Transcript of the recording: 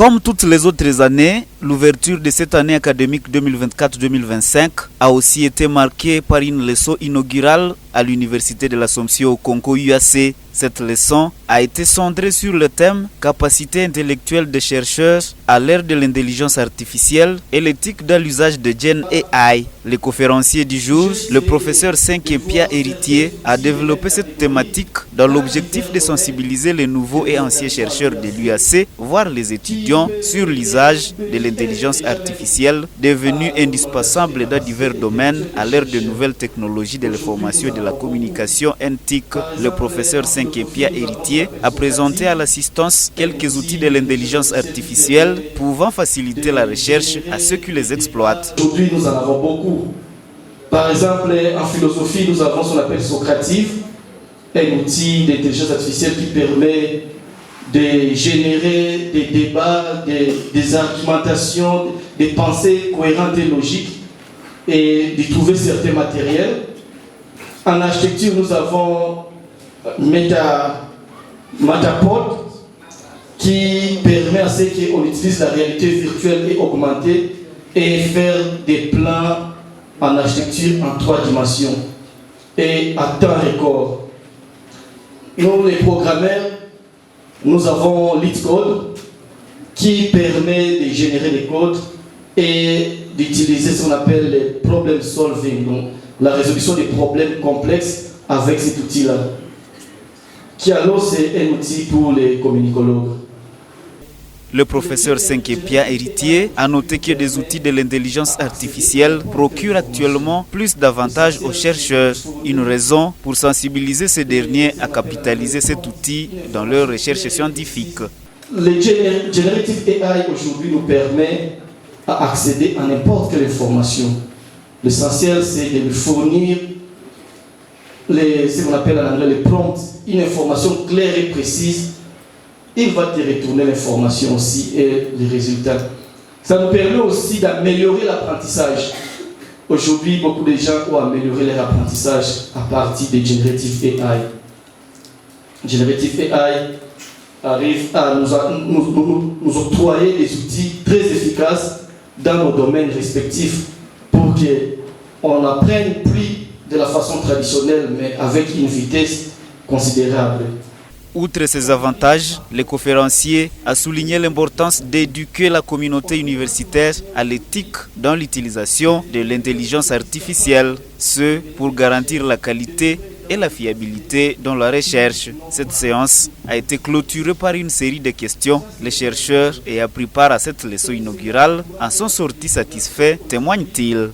Comme toutes les autres années, l'ouverture de cette année académique 2024-2025 a aussi été marquée par une leçon inaugurale à l'Université de l'Assomption au Congo UAC. Cette leçon a été centrée sur le thème « Capacité intellectuelle des chercheurs à l'ère de l'intelligence artificielle et l'éthique dans l'usage de Gen AI ». Le conférencier du jour, le professeur Senkepia Héritier, a développé cette thématique dans l'objectif de sensibiliser les nouveaux et anciens chercheurs de l'UAC, voire les étudiants, sur l'usage de l'intelligence artificielle devenue indispensable dans divers domaines à l'ère de nouvelles technologies de l'information et de la communication NTIC. Le professeur Senkepia Héritier a présenté à l'assistance quelques outils de l'intelligence artificielle pouvant faciliter la recherche à ceux qui les exploitent. Aujourd'hui, nous en avons beaucoup. Par exemple, en philosophie, nous avons ce qu'on appelle Socrative, un outil d'intelligence artificielle qui permet de générer des débats, des argumentations, des pensées cohérentes et logiques et de trouver certains matériels. En architecture, nous avons Matterport qui permet à ce qu'on utilise la réalité virtuelle et augmentée et faire des plans en architecture en 3 dimensions et à temps record. Nous, les programmeurs, nous avons LeetCode qui permet de générer des codes et d'utiliser ce qu'on appelle le problem solving, donc la résolution des problèmes complexes avec cet outil-là. Qui alors c'est un outil pour les communicologues. Le professeur Senkepia Héritier a noté que des outils de l'intelligence artificielle procurent actuellement plus d'avantages aux chercheurs. Une raison pour sensibiliser ces derniers à capitaliser cet outil dans leurs recherches scientifiques. Le Generative AI aujourd'hui nous permet d'accéder à n'importe quelle information. L'essentiel c'est de lui fournir ce qu'on appelle en anglais les prompts, une information claire et précise. Il va te retourner l'information aussi et les résultats. Ça nous permet aussi d'améliorer l'apprentissage. Aujourd'hui, beaucoup de gens ont amélioré leur apprentissage à partir de Generative AI. Generative AI arrive à nous octroyer des outils très efficaces dans nos domaines respectifs pour qu'on apprenne plus de la façon traditionnelle, mais avec une vitesse considérable. Outre ces avantages, le conférencier a souligné l'importance d'éduquer la communauté universitaire à l'éthique dans l'utilisation de l'intelligence artificielle, ce pour garantir la qualité et la fiabilité dans la recherche. Cette séance a été clôturée par une série de questions. Les chercheurs ayant pris part à cette leçon inaugurale en sont sortis satisfaits, témoignent-ils.